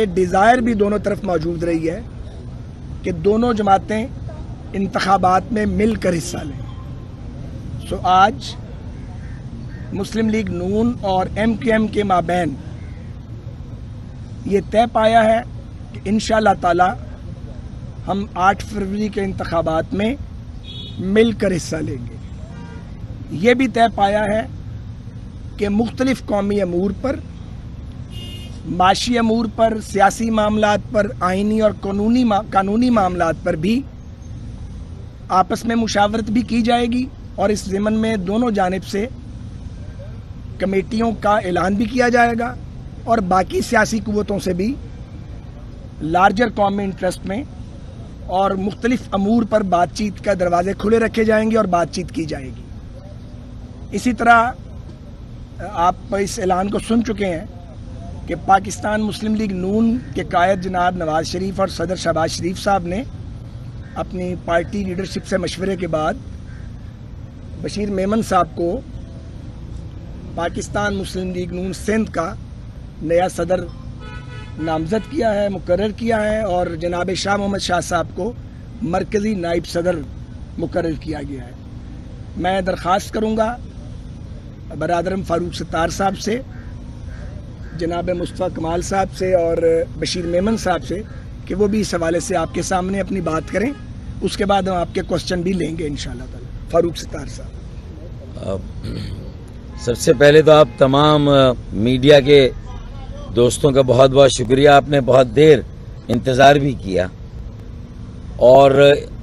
Dzire بھی دونوں طرف موجود رہی ہے کہ دونوں جماعتیں انتخابات میں مل کر حصہ لیں۔ آج مسلم لیگ نون اور ایم کیو ایم کے مابین یہ طے پایا ہے کہ انشاءاللہ تعالی ہم 8 فروری کے انتخابات میں مل کر حصہ لیں گے۔ یہ بھی طے پایا ہے کہ مختلف قومی امور پر، معاشی امور پر، سیاسی معاملات پر، آئینی اور قانونی معاملات پر بھی آپس میں مشاورت بھی کی جائے گی، اور اس ضمن میں دونوں جانب سے کمیٹیوں کا اعلان بھی کیا جائے گا، اور باقی سیاسی قوتوں سے بھی لارجر قومی انٹرسٹ میں اور مختلف امور پر بات چیت کا دروازے کھلے رکھے جائیں گے اور بات چیت کی جائے گی۔ اسی طرح آپ اس اعلان کو سن چکے ہیں کہ پاکستان مسلم لیگ نون کے قائد جناب نواز شریف اور صدر شہباز شریف صاحب نے اپنی پارٹی لیڈرشپ سے مشورے کے بعد بشیر میمن صاحب کو پاکستان مسلم لیگ نون سندھ کا نیا صدر نامزد کیا ہے، مقرر کیا ہے، اور جناب شاہ محمد شاہ صاحب کو مرکزی نائب صدر مقرر کیا گیا ہے۔ میں درخواست کروں گا برادرم فاروق ستار صاحب سے، جناب مصطفیٰ کمال صاحب سے اور بشیر میمن صاحب سے کہ وہ بھی اس حوالے سے آپ کے سامنے اپنی بات کریں، اس کے بعد ہم آپ کے کوسچن بھی لیں گے انشاءاللہ تعالی۔ فاروق ستار صاحب۔ سب سے پہلے تو آپ تمام میڈیا کے دوستوں کا بہت بہت شکریہ، آپ نے بہت دیر انتظار بھی کیا، اور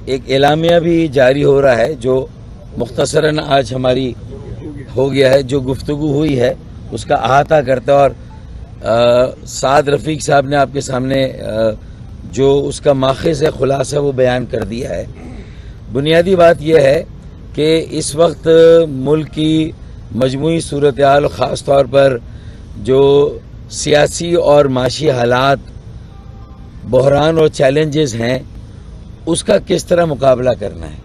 ایک اعلامیہ بھی جاری ہو رہا ہے جو مختصراً آج ہماری ہو گیا ہے، جو گفتگو ہوئی ہے اس کا احاطہ کرتا ہے، اور سعد رفیق صاحب نے آپ کے سامنے جو اس کا ماخذ ہے، خلاصہ وہ بیان کر دیا ہے۔ بنیادی بات یہ ہے کہ اس وقت ملک کی مجموعی صورتحال، خاص طور پر جو سیاسی اور معاشی حالات، بحران اور چیلنجز ہیں، اس کا کس طرح مقابلہ کرنا ہے۔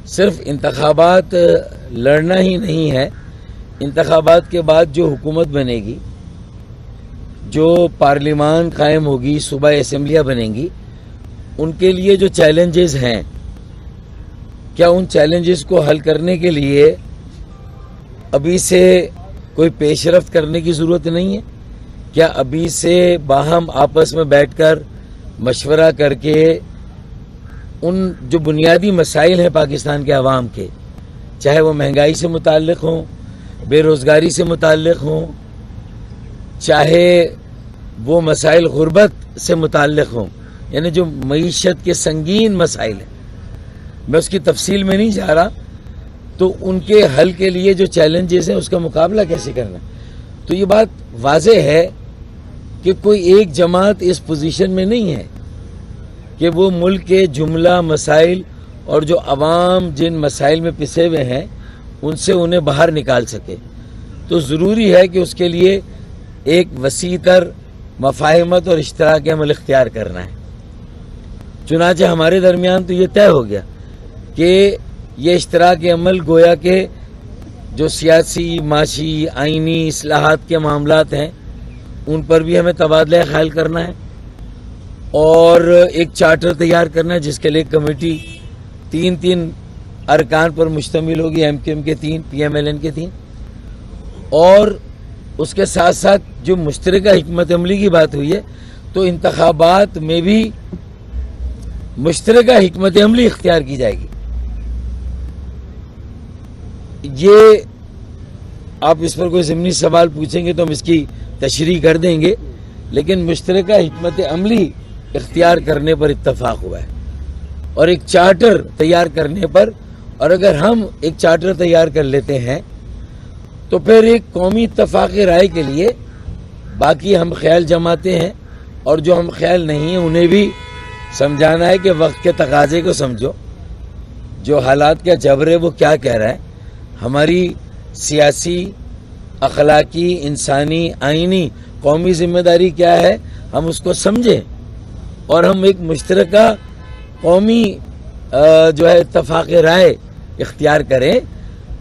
صرف انتخابات لڑنا ہی نہیں ہے، انتخابات کے بعد جو حکومت بنے گی، جو پارلیمان قائم ہوگی، صوبائی اسمبلیاں بنیں گی، ان کے لیے جو چیلنجز ہیں، کیا ان چیلنجز کو حل کرنے کے لیے ابھی سے کوئی پیش رفت کرنے کی ضرورت نہیں ہے؟ کیا ابھی سے باہم آپس میں بیٹھ کر مشورہ کر کے ان جو بنیادی مسائل ہیں پاکستان کے عوام کے، چاہے وہ مہنگائی سے متعلق ہوں، بے روزگاری سے متعلق ہوں، چاہے وہ مسائل غربت سے متعلق ہوں، یعنی جو معیشت کے سنگین مسائل ہیں، میں اس کی تفصیل میں نہیں جا رہا، تو ان کے حل کے لیے جو چیلنجز ہیں اس کا مقابلہ کیسے کرنا ہے۔ تو یہ بات واضح ہے کہ کوئی ایک جماعت اس پوزیشن میں نہیں ہے کہ وہ ملک کے جملہ مسائل اور جو عوام جن مسائل میں پسے ہوئے ہیں ان سے انہیں باہر نکال سکے۔ تو ضروری ہے کہ اس کے لیے ایک وسیع تر مفاہمت اور اشتراک عمل اختیار کرنا ہے۔ چنانچہ ہمارے درمیان تو یہ طے ہو گیا کہ یہ اشتراک عمل گویا کہ جو سیاسی، معاشی، آئینی اصلاحات کے معاملات ہیں ان پر بھی ہمیں تبادلہ خیال کرنا ہے، اور ایک چارٹر تیار کرنا ہے جس کے لیے کمیٹی 3 ارکان پر مشتمل ہوگی، ایم کیو ایم کے 3، پی ایم ایل این کے 3، اور اس کے ساتھ ساتھ جو مشترکہ حکمت عملی کی بات ہوئی ہے، تو انتخابات میں بھی مشترکہ حکمت عملی اختیار کی جائے گی۔ یہ آپ اس پر کوئی ضمنی سوال پوچھیں گے تو ہم اس کی تشریح کر دیں گے، لیکن مشترکہ حکمت عملی اختیار کرنے پر اتفاق ہوا ہے، اور ایک چارٹر تیار کرنے پر، اور اگر ہم ایک چارٹر تیار کر لیتے ہیں تو پھر ایک قومی اتفاق رائے کے لیے باقی ہم خیال جماتے ہیں، اور جو ہم خیال نہیں ہیں انہیں بھی سمجھانا ہے کہ وقت کے تقاضے کو سمجھو، جو حالات کا جبر ہے وہ کیا کہہ رہا ہے، ہماری سیاسی، اخلاقی، انسانی، آئینی، قومی ذمہ داری کیا ہے، ہم اس کو سمجھیں، اور ہم ایک مشترکہ قومی جو ہے اتفاق رائے اختیار کریں،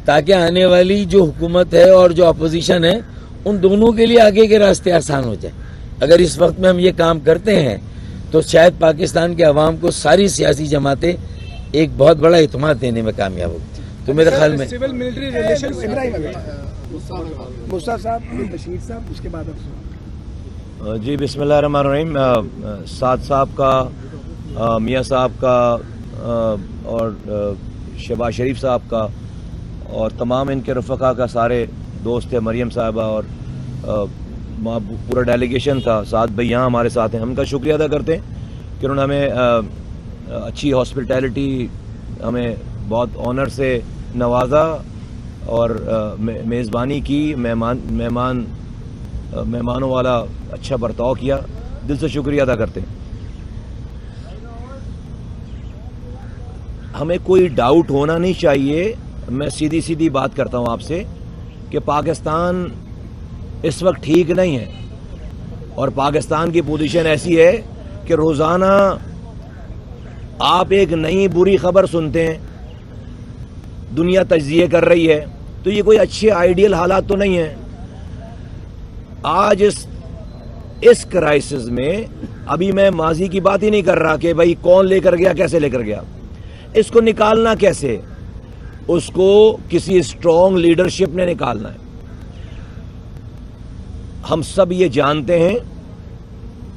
تاکہ آنے والی جو حکومت ہے اور جو اپوزیشن ہے ان دونوں کے لیے آگے کے راستے آسان ہو جائیں۔ اگر اس وقت میں ہم یہ کام کرتے ہیں تو شاید پاکستان کے عوام کو ساری سیاسی جماعتیں ایک بہت بڑا اعتماد دینے میں کامیاب ہوگی. تو میرے خیال میں سول ملٹری ریلیشن مصطفیٰ صاحب بشیر صاحب اس کے بعد اب جی بسم اللہ الرحمن الرحیم. سعد صاحب کا، میاں صاحب کا اور شہباز شریف صاحب کا اور تمام ان کے رفقا کا سارے دوست تھے، مریم صاحبہ اور پورا ڈیلیگیشن تھا. سعد بھائی یہاں ہمارے ساتھ ہیں، ہم کا شکریہ ادا کرتے ہیں کہ انہوں نے ہمیں اچھی ہاسپٹیلٹی، ہمیں بہت آنر سے نوازا اور میزبانی کی، مہمانوں والا اچھا برتاؤ کیا. دل سے شکریہ ادا کرتے ہیں. ہمیں کوئی ڈاؤٹ ہونا نہیں چاہیے، میں سیدھی بات کرتا ہوں آپ سے کہ پاکستان اس وقت ٹھیک نہیں ہے اور پاکستان کی پوزیشن ایسی ہے کہ روزانہ آپ ایک نئی بری خبر سنتے ہیں، دنیا تجزیے کر رہی ہے، تو یہ کوئی اچھے آئیڈیل حالات تو نہیں ہیں. آج اس کرائسس میں ابھی میں ماضی کی بات ہی نہیں کر رہا کہ بھائی کون لے کر گیا، کیسے لے کر گیا، اس کو نکالنا کیسے، اس کو کسی اسٹرانگ لیڈرشپ نے نکالنا ہے. ہم سب یہ جانتے ہیں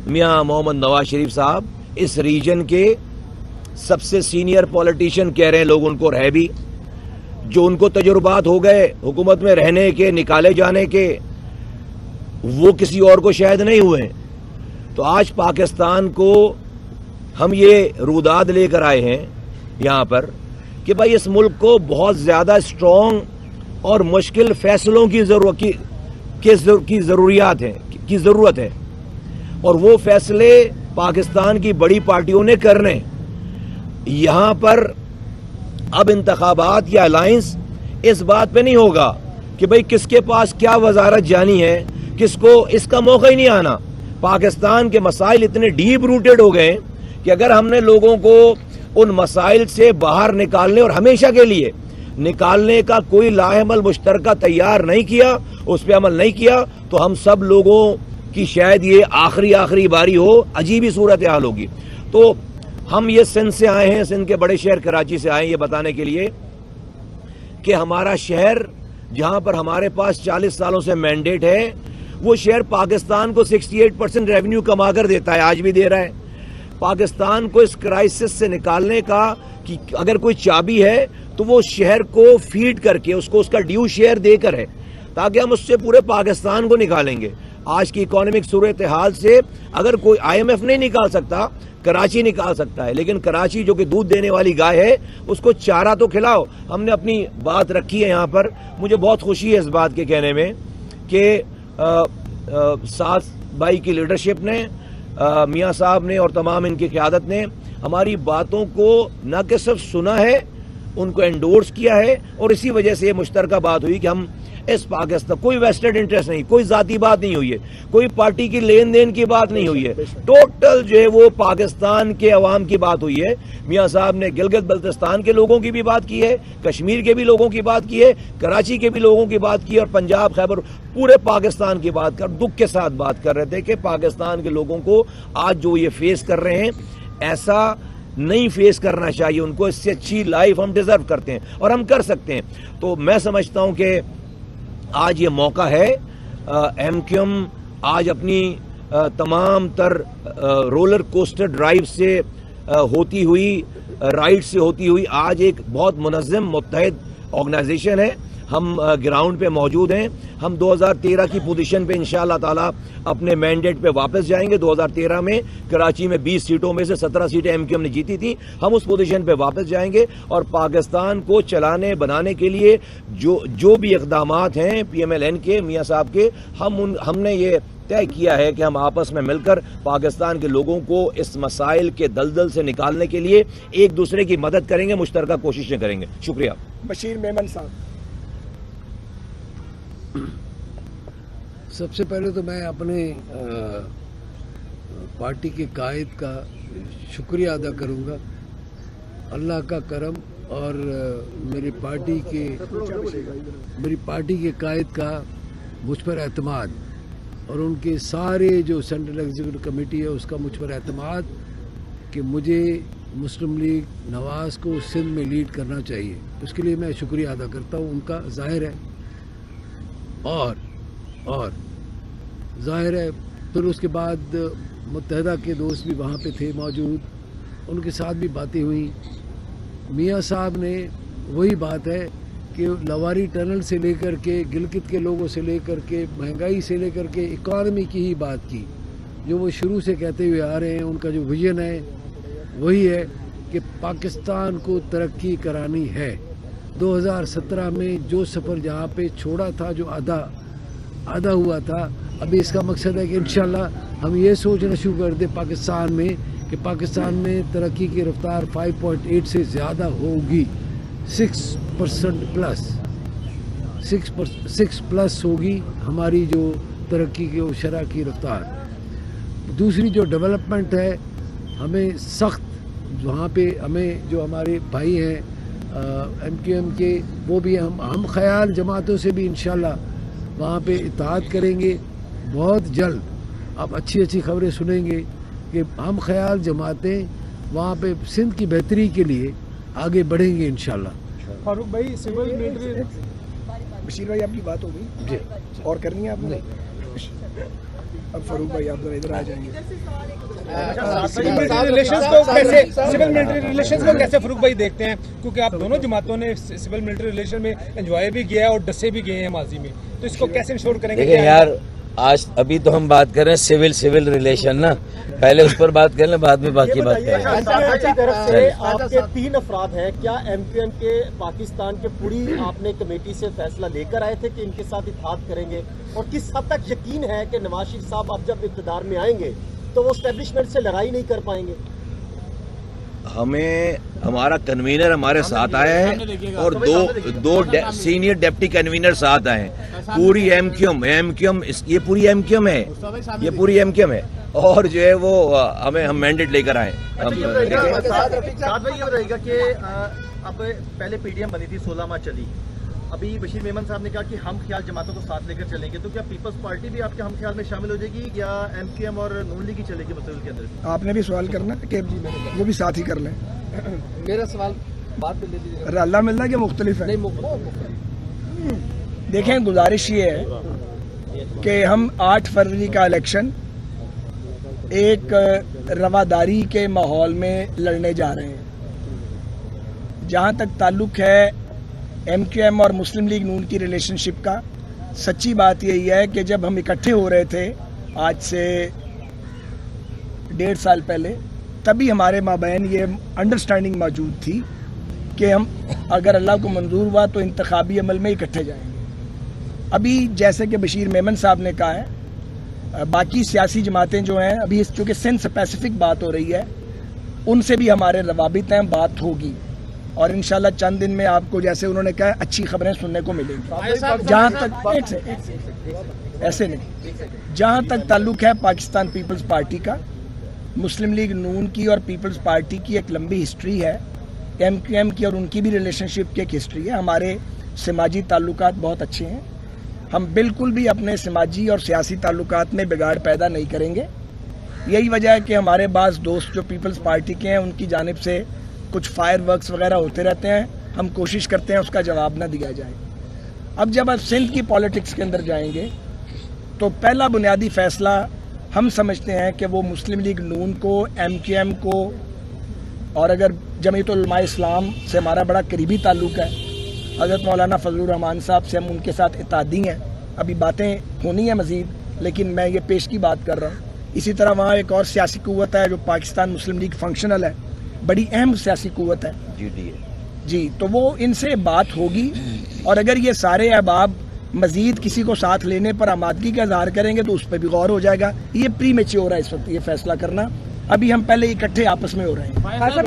میاں محمد نواز شریف صاحب اس ریجن کے سب سے سینئر پولیٹیشین کہہ رہے ہیں لوگ ان کو، رہے بھی، جو ان کو تجربات ہو گئے حکومت میں رہنے کے، نکالے جانے کے، وہ کسی اور کو شاید نہیں ہوئے. تو آج پاکستان کو ہم یہ روداد لے کر آئے ہیں یہاں پر کہ بھائی اس ملک کو بہت زیادہ اسٹرانگ اور مشکل فیصلوں کی ضرورت ہے اور وہ فیصلے پاکستان کی بڑی پارٹیوں نے کرنے. یہاں پر اب انتخابات یا الائنس اس بات پہ نہیں ہوگا کہ بھئی کس کے پاس کیا وزارت جانی ہے، کس کو، اس کا موقع ہی نہیں آنا. پاکستان کے مسائل اتنے ڈیپ روٹڈ ہو گئے کہ اگر ہم نے لوگوں کو ان مسائل سے باہر نکالنے اور ہمیشہ کے لیے نکالنے کا کوئی لاحمل مشترکہ تیار نہیں کیا، اس پہ عمل نہیں کیا، تو ہم سب لوگوں کی شاید یہ آخری باری ہو، عجیب ہی صورتحال ہوگی. تو ہم یہ سندھ سے آئے ہیں، سندھ کے بڑے شہر کراچی سے آئے ہیں یہ بتانے کے لیے کہ ہمارا شہر جہاں پر ہمارے پاس 40 سالوں سے مینڈیٹ ہے، وہ شہر پاکستان کو 68% ریونیو کما کر دیتا ہے، آج بھی دے رہا ہے. پاکستان کو اس کرائسس سے نکالنے کا کہ اگر کوئی چابی ہے تو وہ شہر کو فیڈ کر کے اس کو اس کا ڈیو شیئر دے کر ہے، تاکہ ہم اس سے پورے پاکستان کو نکالیں گے. آج کی اکانومک صورتحال سے اگر کوئی IMF نہیں نکال سکتا، کراچی نکال سکتا ہے. لیکن کراچی جو کہ دودھ دینے والی گائے ہے، اس کو چارہ تو کھلاؤ. ہم نے اپنی بات رکھی ہے یہاں پر. مجھے بہت خوشی ہے اس بات کے کہنے میں کہ سعد بھائی کی لیڈرشپ نے، میاں صاحب نے اور تمام ان کی قیادت نے ہماری باتوں کو نہ کہ صرف سنا ہے، ان کو انڈورس کیا ہے، اور اسی وجہ سے یہ مشترکہ بات ہوئی کہ ہم اس پاکستان، کوئی ویسٹڈ انٹرسٹ نہیں، کوئی ذاتی بات نہیں ہوئی ہے، کوئی پارٹی کی لین دین کی بات نہیں ہوئی ہے، ٹوٹل جو ہے وہ پاکستان کے عوام کی بات ہوئی ہے. میاں صاحب نے گلگت بلتستان کے لوگوں کی بھی بات کی ہے، کشمیر کے بھی لوگوں کی بات کی ہے، کراچی کے بھی لوگوں کی بات کی ہے، اور پنجاب، خیبر، پورے پاکستان کی بات کر دکھ کے ساتھ بات کر رہے تھے کہ پاکستان کے لوگوں کو آج جو یہ فیس کر رہے ہیں ایسا نہیں فیس کرنا چاہیے. ان کو اس سے اچھی لائف ہم ڈیزرو کرتے ہیں اور ہم کر سکتے ہیں. تو میں سمجھتا ہوں کہ آج یہ موقع ہے. MQM آج اپنی تمام تر رولر کوسٹر ڈرائیو سے ہوتی ہوئی، رائڈ سے ہوتی ہوئی آج ایک بہت منظم متحد آرگنائزیشن ہے. ہم گراؤنڈ پہ موجود ہیں. ہم 2013 کی پوزیشن پہ انشاءاللہ تعالی اپنے مینڈیٹ پہ واپس جائیں گے. 2013 میں کراچی میں 20 سیٹوں میں سے 17 سیٹیں MQM نے جیتی تھی. ہم اس پوزیشن پہ واپس جائیں گے اور پاکستان کو چلانے بنانے کے لیے جو بھی اقدامات ہیں PMLN کے، میاں صاحب کے، ہم نے یہ طے کیا ہے کہ ہم آپس میں مل کر پاکستان کے لوگوں کو اس مسائل کے دلدل سے نکالنے کے لیے ایک دوسرے کی مدد کریں گے، مشترکہ کوششیں کریں گے. شکریہ. بشیر میمن صاحب. سب سے پہلے تو میں اپنے پارٹی کے قائد کا شکریہ ادا کروں گا. اللہ کا کرم اور میری پارٹی کے قائد کا مجھ پر اعتماد اور ان کے سارے جو سینٹرل ایگزیکٹو کمیٹی ہے اس کا مجھ پر اعتماد کہ مجھے مسلم لیگ نواز کو سندھ میں لیڈ کرنا چاہیے. اس کے لیے میں شکریہ ادا کرتا ہوں ان کا. ظاہر ہے اور ظاہر ہے پھر اس کے بعد متحدہ کے دوست بھی وہاں پہ تھے موجود, ان کے ساتھ بھی باتیں ہوئیں. میاں صاحب نے وہی بات ہے کہ لواری ٹنل سے لے کر کے گلگت کے لوگوں سے لے کر کے مہنگائی سے لے کر کے اکانومی کی ہی بات کی, جو وہ شروع سے کہتے ہوئے آ رہے ہیں. ان کا جو ویژن ہے وہی ہے کہ پاکستان کو ترقی کرانی ہے. 2017 میں جو سفر جہاں پہ چھوڑا تھا, جو آدھا ہوا تھا, ابھی اس کا مقصد ہے کہ انشاءاللہ ہم یہ سوچنا شروع کر دیں پاکستان میں کہ پاکستان میں ترقی کی رفتار 5.8 سے زیادہ ہوگی, 6% پلس 6 پلس ہوگی ہماری جو ترقی کی شرح کی رفتار. دوسری جو ڈیولپمنٹ ہے, ہمیں سخت وہاں پہ ہمیں جو ہمارے بھائی ہیں ایم کیو ایم کے, وہ بھی ہم خیال جماعتوں سے بھی انشاءاللہ وہاں پہ اتحاد کریں گے. بہت جلد آپ اچھی خبریں سنیں گے کہ ہم خیال جماعتیں وہاں پہ سندھ کی بہتری کے لیے آگے بڑھیں گے انشاءاللہ. فاروق بھائی, سول ملٹری بشیر بھائی آپ کی بات ہو گئی جی, اور کرنی ہے آپ نے؟ اب فاروق بھائی آپ ذرا ادھر آ جائیں گے. سول ملٹری ریلیشنز کو کیسے فاروق بھائی دیکھتے ہیں, کیونکہ آپ دونوں جماعتوں نے سول ملٹری ریلیشن میں انجوائے بھی کیا ہے اور ڈسے بھی گئے ہیں ماضی میں, تو اس کو کیسے انشور کریں گے؟ دیکھیں یار, آج ابھی تو ہم بات کر رہے ہیں سول ریلیشن نا, پہلے اس پر بات کر لیں, بعد میں باقی بات کریں گے. آپ کے 3 افراد ہیں, کیا ایم کیو ایم کے پاکستان کے پوری آپ نے کمیٹی سے فیصلہ لے کر آئے تھے کہ ان کے ساتھ اتحاد کریں گے, اور کس حد تک یقین ہے کہ نواز شریف صاحب اب جب اقتدار میں آئیں گے تو وہ اسٹیبلشمنٹ سے لڑائی نہیں کر پائیں گے؟ ہمیں ہمارا کنوینر ہمارے ساتھ آیا ہے اور دو سینئر ڈپٹی کنوینر ساتھ آئے ہیں. پوری ایم کیو ایم یہ پوری ایم کیو ایم ہے, اور جو ہے وہ ہم مینڈیٹ لے کر آئے. یہ رہے گا کہ اب پہلے پی ڈی ایم بنی تھی, 16 ماہ چلی, ابھی بشیر میمن صاحب نے کہا کہ ہم خیال جماعتوں کو ساتھ لے کر چلیں گے, تو کیا پیپلز پارٹی بھی آپ کے ہم خیال میں شامل ہو جائے گی یا ایم کیو ایم اور نون لیگ ہی چلے گی مسئلے کے اندر؟ آپ نے بھی سوال کرنا کہ وہ بھی ساتھ ہی کر لیں. میرا سوال بات پہ لے لیجیے. اللہ ملنا کہ مختلف ہے؟ دیکھیں, گزارش یہ ہے کہ ہم 8 فروری کا الیکشن ایک رواداری کے ماحول میں لڑنے جا رہے ہیں. جہاں تک تعلق ہے ایم کیو ایم اور مسلم لیگ نون کی ریلیشن شپ کا, سچی بات یہی ہے کہ جب ہم اکٹھے ہو رہے تھے آج سے 1.5 سال پہلے, تبھی ہمارے مابین یہ انڈرسٹینڈنگ موجود تھی کہ ہم اگر اللہ کو منظور ہوا تو انتخابی عمل میں اکٹھے جائیں گے. ابھی جیسے کہ بشیر میمن صاحب نے کہا ہے, باقی سیاسی جماعتیں جو ہیں, ابھی چونکہ سندھ اسپیسیفک بات ہو رہی ہے, ان سے بھی ہمارے روابط ہیں, بات ہوگی, اور انشاءاللہ چند دن میں آپ کو جیسے انہوں نے کہا اچھی خبریں سننے کو ملیں گی. جہاں تک ایسے نہیں, جہاں تک تعلق ہے پاکستان پیپلز پارٹی کا, مسلم لیگ نون کی اور پیپلز پارٹی کی ایک لمبی ہسٹری ہے, ایم کیو ایم کی اور ان کی بھی ریلیشن شپ کی ایک ہسٹری ہے. ہمارے سماجی تعلقات بہت اچھے ہیں, ہم بالکل بھی اپنے سماجی اور سیاسی تعلقات میں بگاڑ پیدا نہیں کریں گے. یہی وجہ ہے کہ ہمارے بعض دوست جو پیپلز پارٹی کے ہیں, ان کی جانب سے کچھ فائر ورکس وغیرہ ہوتے رہتے ہیں, ہم کوشش کرتے ہیں اس کا جواب نہ دیا جائے. اب جب آپ سندھ کی پالیٹکس کے اندر جائیں گے تو پہلا بنیادی فیصلہ ہم سمجھتے ہیں کہ وہ مسلم لیگ نون کو, ایم کیو ایم کو, اور اگر جمعیت علماء اسلام سے ہمارا بڑا قریبی تعلق ہے, حضرت مولانا فضل الرحمان صاحب سے ہم ان کے ساتھ اتحادی ہیں, ابھی باتیں ہونی ہیں مزید, لیکن میں یہ پیش کی بات کر رہا ہوں. اسی طرح وہاں ایک اور سیاسی قوت ہے جو پاکستان مسلم لیگ فنکشنل ہے, بڑی اہم سیاسی قوت ہے جی, تو وہ ان سے بات ہوگی, اور اگر یہ سارے احباب مزید کسی کو ساتھ لینے پر آمادگی کا اظہار کریں گے تو اس پہ بھی غور ہو جائے گا. یہ پری میچور ہے اس وقت یہ فیصلہ کرنا, ابھی ہم پہلے اکٹھے آپس میں ہو رہے ہیں. آئندہ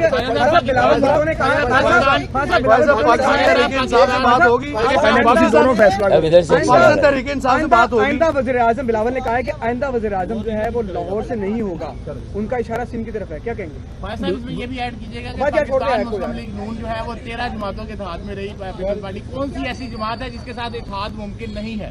وزیر اعظم بلاول نے کہا ہے کہ آئندہ وزیر اعظم جو ہے وہ لاہور سے نہیں ہوگا, ان کا اشارہ سندھ کی طرف ہے, کیا کہیں گے؟ یہ بھی ایڈ کیجیے گا کہ پاکستان مسلم لیگ نون جو ہے وہ 13 جماعتوں کے اتحاد میں رہی. پیپلز پارٹی کون سی ایسی جماعت ہے جس کے ساتھ اتحاد ممکن نہیں ہے؟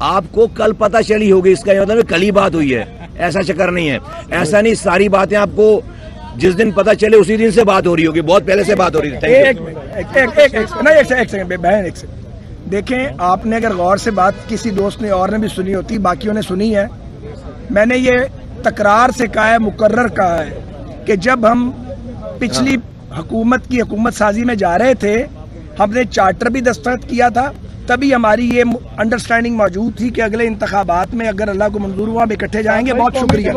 آپ کو کل پتہ چلی ہوگی، اس کا یہ مطلب کل ہی بات ہوئی ہے، ایسا چکر نہیں ہے. ایسا نہیں، ساری باتیں آپ کو جس دن پتہ چلے اسی دن سے بات ہو رہی ہوگی، بہت پہلے سے بات ہو رہی تھی. ایک سیکنڈ دیکھیں، آپ نے اگر غور سے بات کسی دوست نے اور نے بھی سنی ہوتی، باقیوں نے سنی ہے. میں نے یہ تکرار سے کہا ہے، مکرر کہا ہے کہ جب ہم پچھلی حکومت کی حکومت سازی میں جا رہے تھے، ہم نے چارٹر بھی دستخط کیا تھا، تبھی ہماری یہ انڈرسٹینڈنگ موجود تھی کہ اگلے انتخابات میں اگر اللہ کو منظور ہوا ہم اکٹھے جائیں گے. بہت شکریہ.